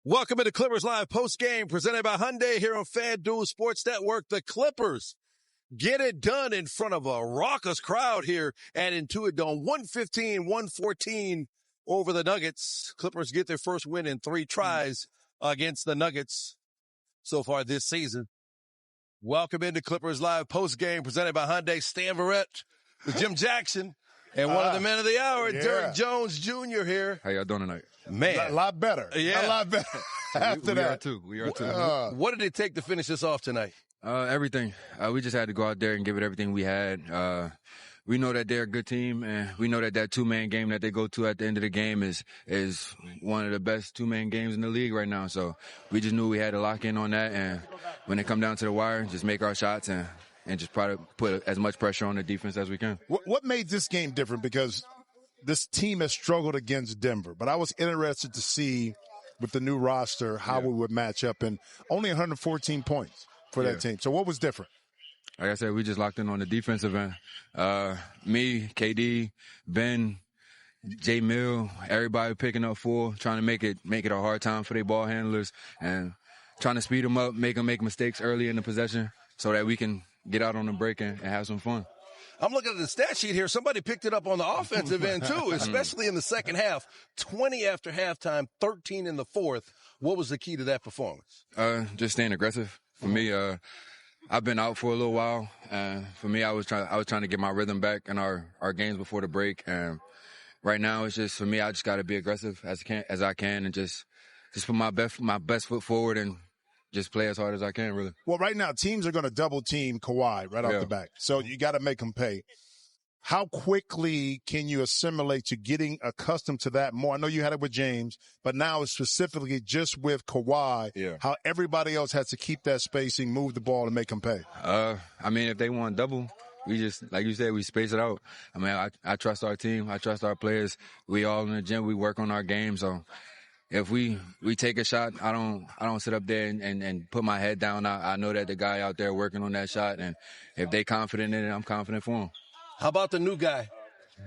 Welcome into Clippers Live Postgame, presented by Hyundai here on FanDuel Sports Network. The Clippers get it done in front of a raucous crowd here at Intuit Dome. 115-114 over the Nuggets. Clippers get their first win in 3 tries against the Nuggets so far this season. Welcome into Clippers Live Postgame, presented by Hyundai. Stan Verrett with Jim Jackson and one of the men of the hour, Derek Jones Jr. here. How y'all doing tonight? Man. A lot better. Yeah. A lot better after that. We are too. What did it take to finish this off tonight? Everything. We just had to go out there and give it everything we had. We know that they're a good team, and we know that two-man game that they go to at the end of the game is one of the best two-man games in the league right now. So we just knew we had to lock in on that, and when it come down to the wire, just make our shots and just try to put as much pressure on the defense as we can. What made this game different? Because this team has struggled against Denver, but I was interested to see with the new roster how we would match up, and only 114 points for that team. So what was different? Like I said, we just locked in on the defensive end. Me, KD, Ben, J. Mill, everybody picking up full, trying to make it a hard time for their ball handlers and trying to speed them up, make them make mistakes early in the possession so that we can get out on the break and have some fun. I'm looking at the stat sheet here. Somebody picked it up on the offensive end, too, especially in the second half. 20 after halftime, 13 in the fourth. What was the key to that performance? Just staying aggressive. For me, I've been out for a little while. For me, I was trying to get my rhythm back in our games before the break. And right now, it's just, for me, I just got to be aggressive as I can and just put my best foot forward and just play as hard as I can, really. Well, right now, teams are going to double-team Kawhi right off the back. So you got to make them pay. How quickly can you assimilate to getting accustomed to that more? I know you had it with James, but now it's specifically just with Kawhi, how everybody else has to keep that spacing, move the ball, and make them pay. I mean, if they want double, we just, like you said, we space it out. I mean, I trust our team. I trust our players. We all in the gym. We work on our game. So if we take a shot, I don't sit up there and put my head down. I know that the guy out there working on that shot, and if they confident in it, I'm confident for him. How about the new guy,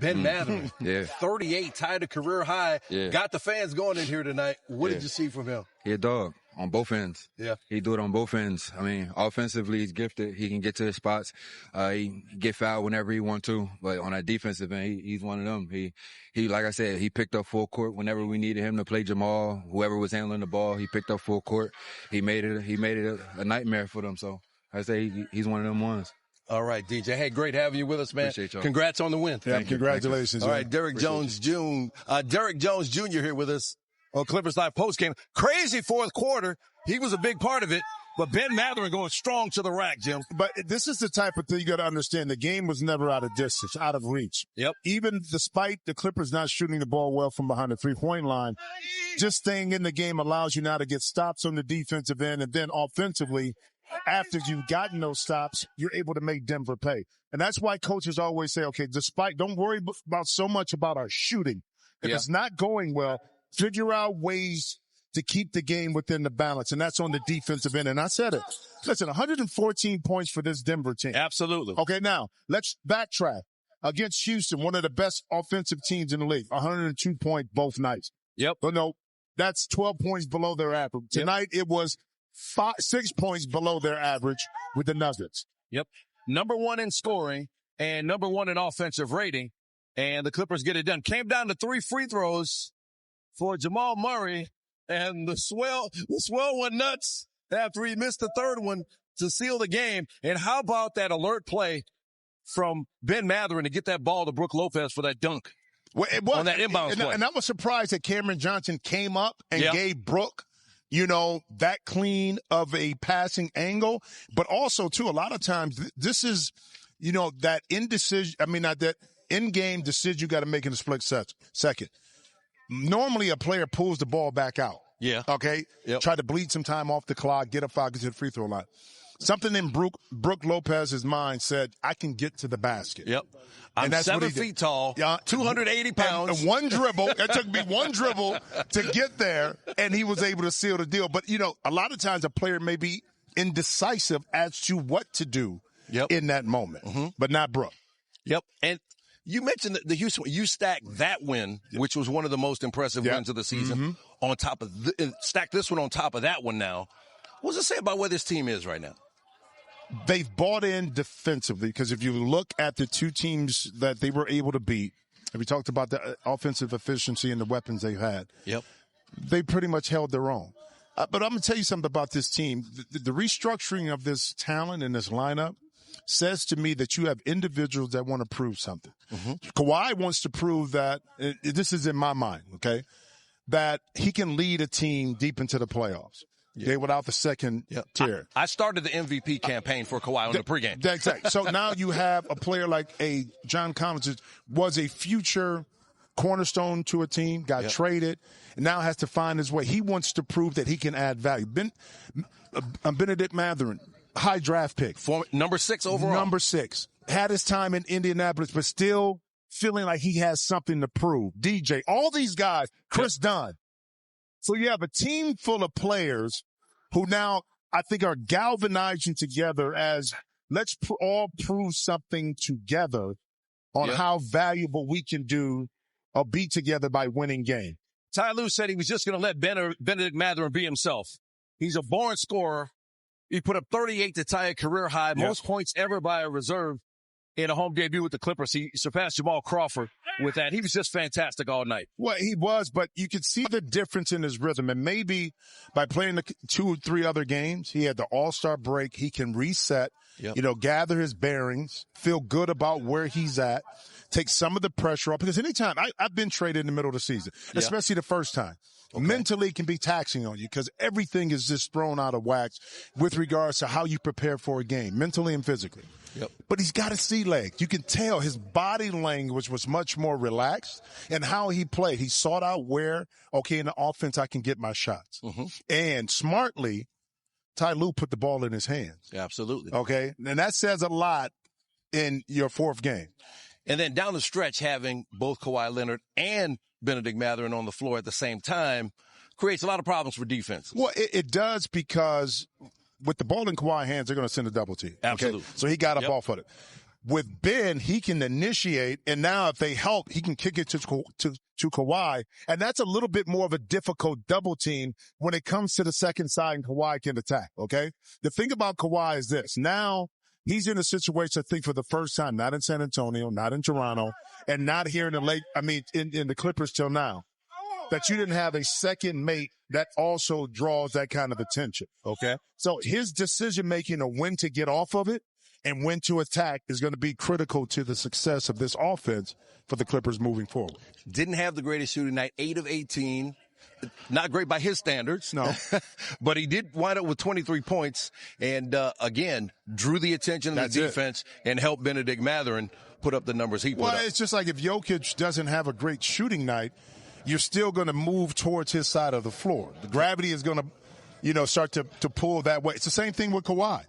Ben Mathurin? 38, tied a career high. Got the fans going in here tonight. What did you see from him? He a dog on both ends. Yeah. He do it on both ends. I mean, offensively, he's gifted. He can get to his spots. He get fouled whenever he want to. But on that defensive end, he's one of them. He, like I said, he picked up full court whenever we needed him to play Jamal. Whoever was handling the ball, he picked up full court. He made it a nightmare for them. So I say he's one of them ones. All right, DJ. Hey, great having you with us, man. Appreciate y'all. Congrats on the win. Yeah, congratulations. All right, Derek Jones Jr. here with us on Clippers Live Postgame. Crazy fourth quarter. He was a big part of it. But Ben Mathurin going strong to the rack, Jim. But this is the type of thing you got to understand. The game was never out of distance, out of reach. Yep. Even despite the Clippers not shooting the ball well from behind the three-point line, just staying in the game allows you now to get stops on the defensive end, and then offensively, after you've gotten those stops, you're able to make Denver pay. And that's why coaches always say, okay, don't worry about so much about our shooting. If it's not going well, figure out ways to keep the game within the balance. And that's on the defensive end. And I said it. Listen, 114 points for this Denver team. Absolutely. Okay, now let's backtrack. Against Houston, one of the best offensive teams in the league, 102 points both nights. Yep. But no, that's 12 points below their average. Tonight it was 6 points below their average with the Nuggets. Yep. Number 1 in scoring and number 1 in offensive rating. And the Clippers get it done. Came down to 3 free throws for Jamal Murray. And the swell went nuts after he missed the third one to seal the game. And how about that alert play from Ben Mathurin to get that ball to Brook Lopez for that dunk? Well, it was, on that inbound play. And I was surprised that Cameron Johnson came up and gave Brook, that clean of a passing angle. But also, too, a lot of times this is, that that in-game decision you got to make in a split second. Normally, a player pulls the ball back out. Yeah. Okay? Yep. Try to bleed some time off the clock, get a foul, get to the free throw line. Something in Brook Lopez's mind said, I can get to the basket. Yep. I'm 7 feet tall, 280 pounds. And one dribble. It took me one dribble to get there, and he was able to seal the deal. But, a lot of times a player may be indecisive as to what to do in that moment, but not Brook. Yep. And You mentioned the Houston. You stacked that win, which was one of the most impressive wins of the season, on top of stack this one on top of that one now. What does it say about where this team is right now? They've bought in defensively because if you look at the two teams that they were able to beat, and we talked about the offensive efficiency and the weapons they've had, they pretty much held their own. But I'm going to tell you something about this team. The restructuring of this talent in this lineup says to me that you have individuals that want to prove something. Kawhi wants to prove that, this is in my mind, okay, that he can lead a team deep into the playoffs. Without the second tier. I started the MVP campaign for Kawhi on the pregame. Exactly. So now you have a player like John Collins was a future cornerstone to a team, got traded, and now has to find his way. He wants to prove that he can add value. Bennedict Mathurin, high draft pick. Number 6 overall. Number 6. Had his time in Indianapolis, but still feeling like he has something to prove. DJ, all these guys, Chris Dunn. So you have a team full of players who now I think are galvanizing together as let's all prove something together on how valuable we can do or be together by winning game. Ty Lue said he was just going to let Bennedict Mathurin be himself. He's a born scorer. He put up 38 to tie a career high, most points ever by a reserve in a home debut with the Clippers. He surpassed Jamal Crawford with that. He was just fantastic all night. Well, he was, but you could see the difference in his rhythm. And maybe by playing the 2 or 3 other games, he had the All-Star break. He can reset, gather his bearings, feel good about where he's at, take some of the pressure off. Because anytime, I've been traded in the middle of the season, especially the first time. Mentally can be taxing on you because everything is just thrown out of whack with regards to how you prepare for a game, mentally and physically. But he's got a sea leg. You can tell his body language was much more relaxed and how he played. He sought out where, in the offense, I can get my shots. And smartly, Ty Lue put the ball in his hands. Absolutely. Okay. And that says a lot in your 4th game. And then down the stretch, having both Kawhi Leonard and Bennedict Mathurin on the floor at the same time creates a lot of problems for defense. Well, it does because with the ball in Kawhi's hands, they're going to send a double team. Absolutely. Okay? So he got up off of it. With Ben, he can initiate, and now if they help, he can kick it to Kawhi, and that's a little bit more of a difficult double team when it comes to the second side and Kawhi can attack, okay? The thing about Kawhi is this. Now he's in a situation, I think, for the first time, not in San Antonio, not in Toronto, and not here in the Clippers till now, that you didn't have a second mate that also draws that kind of attention, okay? So his decision-making of when to get off of it and when to attack is going to be critical to the success of this offense for the Clippers moving forward. Didn't have the greatest shooting night, 8 of 18. Not great by his standards. No. But he did wind up with 23 points and, again, drew the attention of the defense and helped Bennedict Mathurin put up the numbers he put up. Well, it's just like if Jokic doesn't have a great shooting night, you're still going to move towards his side of the floor. The gravity is going to, start to pull that way. It's the same thing with Kawhi.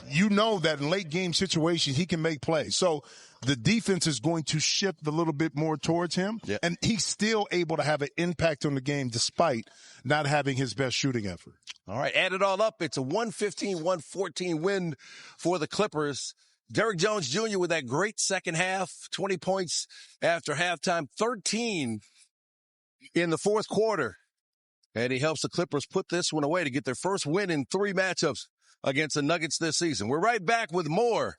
You know that in late game situations, he can make plays. So the defense is going to shift a little bit more towards him. And he's still able to have an impact on the game despite not having his best shooting effort. All right, add it all up. It's a 115-114 win for the Clippers. Derrick Jones Jr. with that great second half, 20 points after halftime, 13 in the fourth quarter. And he helps the Clippers put this one away to get their first win in 3 matchups against the Nuggets this season. We're right back with more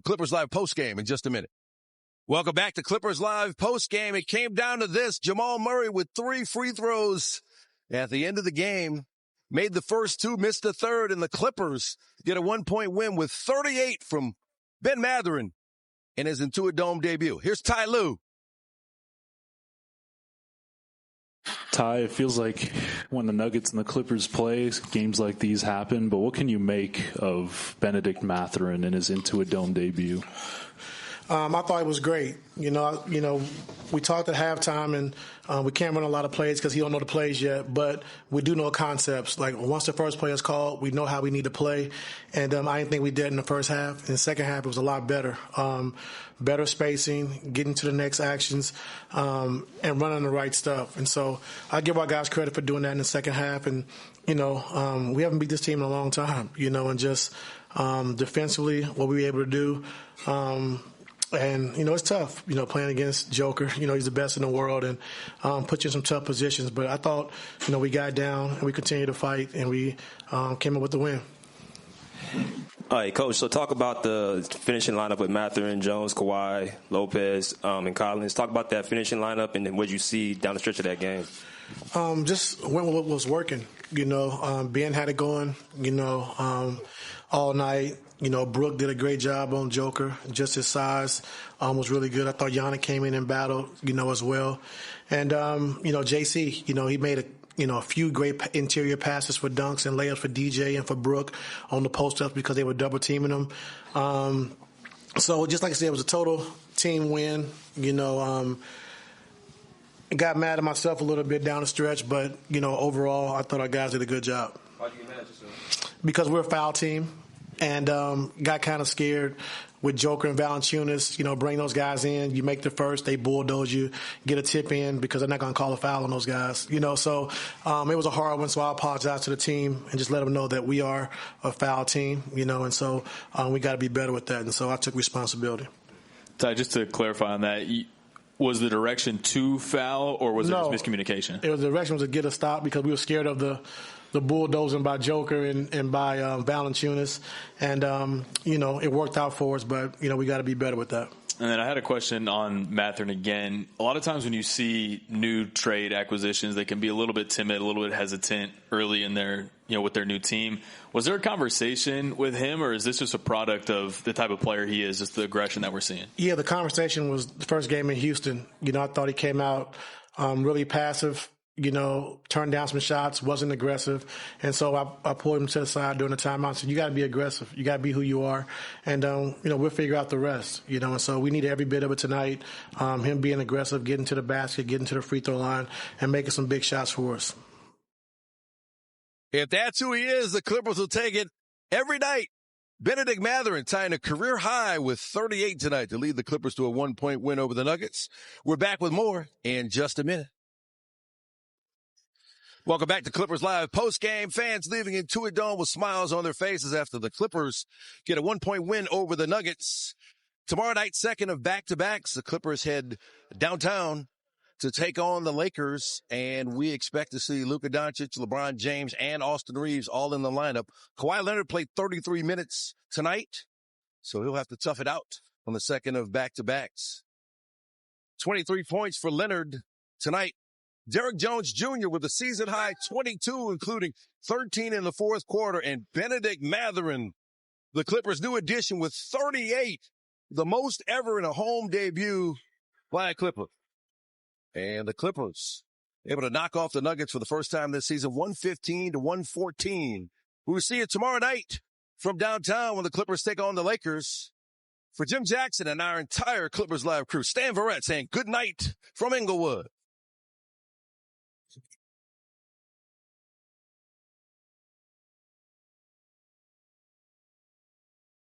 Clippers Live postgame in just a minute. Welcome back to Clippers Live postgame. It came down to this. Jamal Murray with 3 free throws at the end of the game. Made the first 2, missed the third, and the Clippers get a 1-point win with 38 from Ben Mathurin in his Intuit Dome debut. Here's Ty Lue. Ty, it feels like when the Nuggets and the Clippers play, games like these happen, but what can you make of Bennedict Mathurin in his Intuit Dome debut? I thought it was great. We talked at halftime, and we can't run a lot of plays because he don't know the plays yet, but we do know concepts. Like once the first play is called, we know how we need to play, and I didn't think we did in the first half. In the second half, it was a lot better. Better spacing, getting to the next actions, and running the right stuff. And so I give our guys credit for doing that in the second half. And, we haven't beat this team in a long time, and just defensively, what we were able to do. And, it's tough, playing against Joker. He's the best in the world and put you in some tough positions. But I thought, we got down and we continued to fight and we came up with the win. All right, Coach, so talk about the finishing lineup with Mathurin, Jones, Kawhi, Lopez, and Collins. Talk about that finishing lineup and then what you see down the stretch of that game. Just went with what was working. Ben had it going, all night. Brooke did a great job on Joker. Just his size was really good. I thought Giannis came in and battled, as well. And, JC, he made a few great interior passes for dunks and layups for DJ and for Brooke on the post-ups because they were double teaming them. So just like I said, it was a total team win. Got mad at myself a little bit down the stretch, but, overall, I thought our guys did a good job. Why did you get mad at yourself? Because we're a foul team and got kind of scared with Joker and Valanciunas. Bring those guys in. You make the first, they bulldoze you, get a tip in because they're not going to call a foul on those guys. So it was a hard one, so I apologize to the team and just let them know that we are a foul team, and so we got to be better with that. And so I took responsibility. Ty, just to clarify on that, was the direction to foul or was it just miscommunication? The direction was to get a stop because we were scared of the bulldozing by Joker and by Valanciunas. And, it worked out for us, but, we got to be better with that. And then I had a question on Mathurin again. A lot of times when you see new trade acquisitions, they can be a little bit timid, a little bit hesitant early in their, with their new team. Was there a conversation with him, or is this just a product of the type of player he is, just the aggression that we're seeing? Yeah, the conversation was the first game in Houston. I thought he came out really passive. Turned down some shots, wasn't aggressive. And so I pulled him to the side during the timeout and said, you got to be aggressive. You got to be who you are. And, we'll figure out the rest, and so we need every bit of it tonight. Him being aggressive, getting to the basket, getting to the free throw line, and making some big shots for us. If that's who he is, the Clippers will take it every night. Bennedict Mathurin tying a career high with 38 tonight to lead the Clippers to a 1-point win over the Nuggets. We're back with more in just a minute. Welcome back to Clippers Live Postgame. Fans leaving Intuit Dome with smiles on their faces after the Clippers get a 1-point win over the Nuggets. Tomorrow night, second of back-to-backs, the Clippers head downtown to take on the Lakers, and we expect to see Luka Doncic, LeBron James, and Austin Reeves all in the lineup. Kawhi Leonard played 33 minutes tonight, so he'll have to tough it out on the second of back-to-backs. 23 points for Leonard tonight. Derrick Jones Jr. with a season-high 22, including 13 in the fourth quarter, and Bennedict Mathurin, the Clippers' new addition, with 38, the most ever in a home debut by a Clipper. And the Clippers able to knock off the Nuggets for the first time this season, 115-114. We will see you tomorrow night from downtown when the Clippers take on the Lakers. For Jim Jackson and our entire Clippers Live crew, Stan Verrett saying good night from Inglewood.